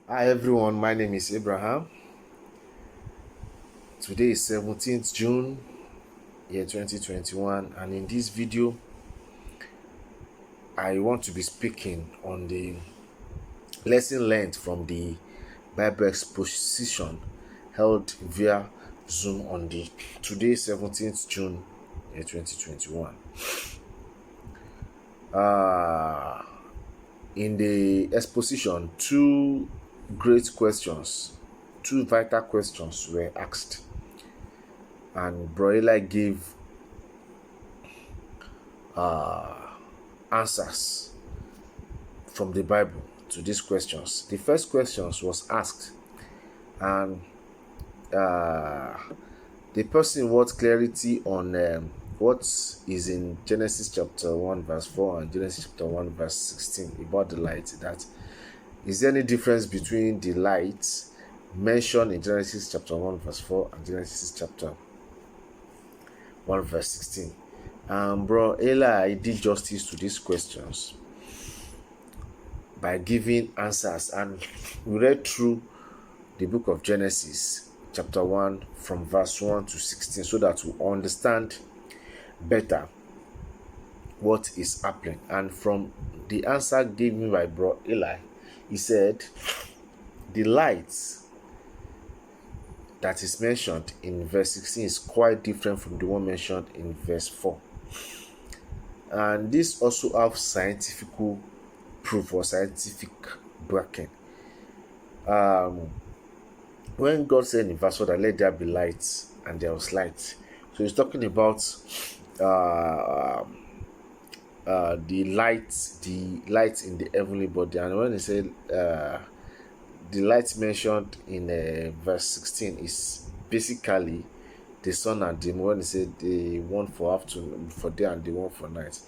Hi everyone, my name is Abraham. Today is 17th June, year 2021, and in this video, I want to be speaking on the lesson learned from the Bible Exposition held via Zoom on the today 17th June, year 2021. In the exposition, two vital questions were asked, and Broila gave answers from the Bible to these questions. The first questions was asked, and the person wants clarity on what is in Genesis chapter 1 verse 4 and Genesis chapter 1 verse 16 about the light. That is there any difference between the light mentioned in Genesis chapter 1 verse 4 and Genesis chapter 1 verse 16? Bro Eli did justice to these questions by giving answers, and we read through the book of Genesis chapter 1 from verse 1 to 16 so that we understand better what is happening. And from the answer given by bro Eli, he said the light that is mentioned in verse 16 is quite different from the one mentioned in verse 4. And this also have scientific proof or scientific backing. When God said in verse 4 that let there be light, and there was light, so he's talking about the light in the heavenly body. And when he said the light mentioned in verse 16 is basically the sun and the moon, when he said the one for afternoon for day and the one for night.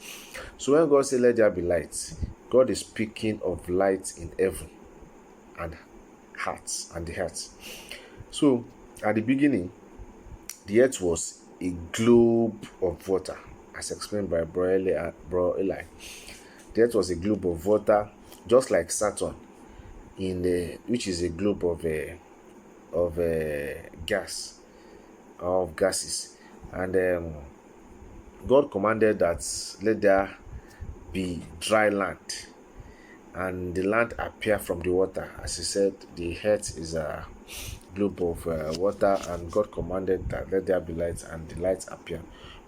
So when God said let there be light, God is speaking of light in heaven and hearts and the heart. So at the beginning, the earth was a globe of water, as explained by Bro Eli. The earth was a globe of water, just like Saturn, which is a globe of gas, of gases. And God commanded that let there be dry land, and the land appear from the water. As he said, the earth is a globe of water, and God commanded that let there be light, and the light appear.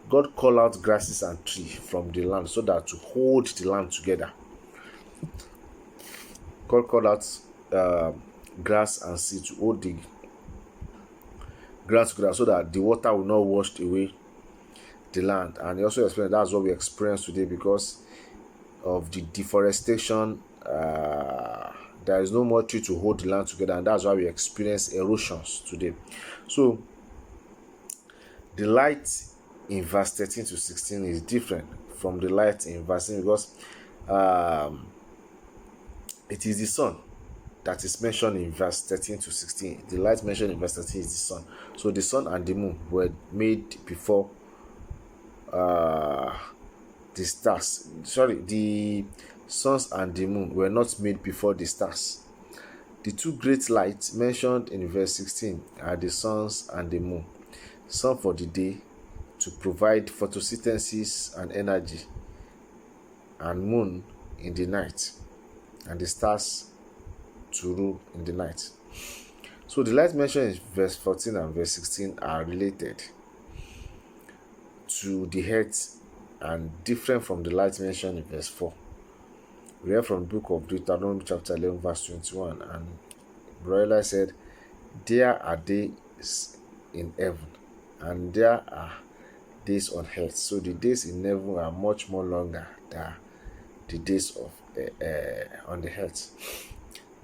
God called out grasses and trees from the land so that to hold the land together. God called out grass and seed to hold the ground together so that the water will not wash away the land. And he also explained that's what we experience today because of the deforestation. There is no more tree to hold the land together, and that's why we experience erosions today. So the light in verse 13 to 16 is different from the light in verse 16 because it is the sun that is mentioned in verse 13 to 16. The light mentioned in verse 13 is the sun. So the sun and the moon were made before the stars. The suns and the moon were not made before the stars. The two great lights mentioned in verse 16 are the suns and the moon. Sun for the day to provide photosynthesis and energy, and moon in the night, and the stars to rule in the night. So the light mentioned in verse 14 and verse 16 are related to the earth and different from the light mentioned in verse 4. We read from the book of Deuteronomy chapter 11 verse 21, and Broiler said, there are days in heaven and there are days on earth. So the days in heaven are much more longer than the days of on the earth.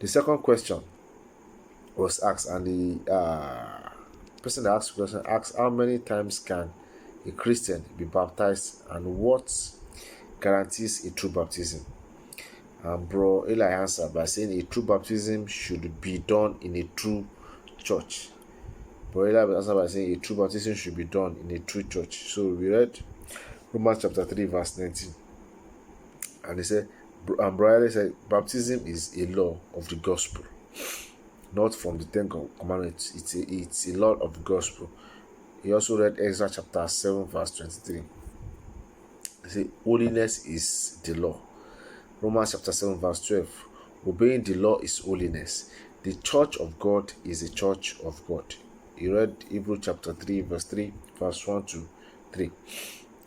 The second question was asked, and the person that asked the question asked how many times can a Christian be baptized and what guarantees a true baptism. And Bro Eli answered by saying a true baptism should be done in a true church. Bro Eli answered by saying a true baptism should be done in a true church. So we read Romans chapter 3 verse 19, and he said, and Bro Eli said baptism is a law of the gospel. not from the Ten Commandments. It's a lot of the gospel. He also read Ezra chapter 7, verse 23. He said, holiness is the law. Romans chapter 7, verse 12. Obeying the law is holiness. The church of God is the church of God. He read Hebrews chapter 3, verse 3, verse 1 to 3.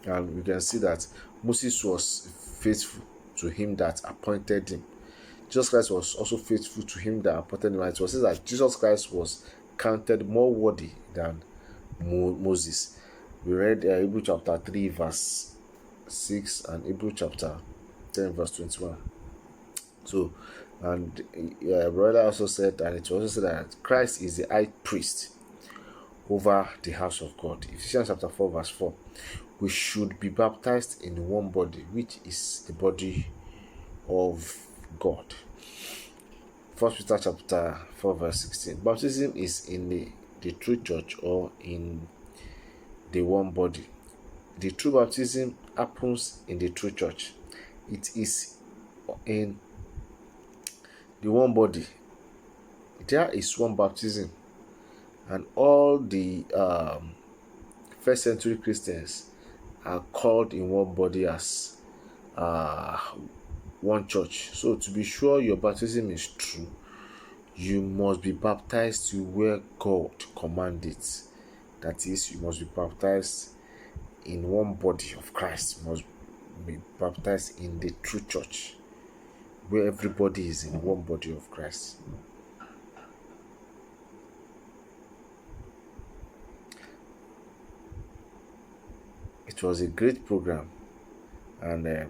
And we can see that Moses was faithful to him that appointed him. Jesus Christ was also faithful to him that appointed him. And it was said that Jesus Christ was counted more worthy than Moses. We read Hebrews chapter 3, verse 6 and Hebrews chapter 10, verse 21. So, and brother also said, and it was also said that Christ is the high priest over the house of God. Ephesians chapter 4, verse 4. We should be baptized in one body, which is the body of God. 1 Peter chapter 4, verse 16. Baptism is in the true church or in the one body. The true baptism happens in the true church. It is in the one body. There is one baptism, and all the first century Christians are called in one body as one church. So to be sure your baptism is true, you must be baptized to where God commanded. That is, you must be baptized in one body of Christ. You must be baptized in the true church, where everybody is in one body of Christ. It was a great program, and the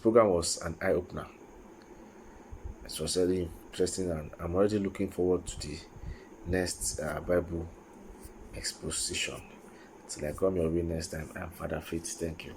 program was an eye-opener. It was really interesting, and I'm already looking forward to the next Bible exposition. Till I come your way next time, I'm Father Faith. Thank you.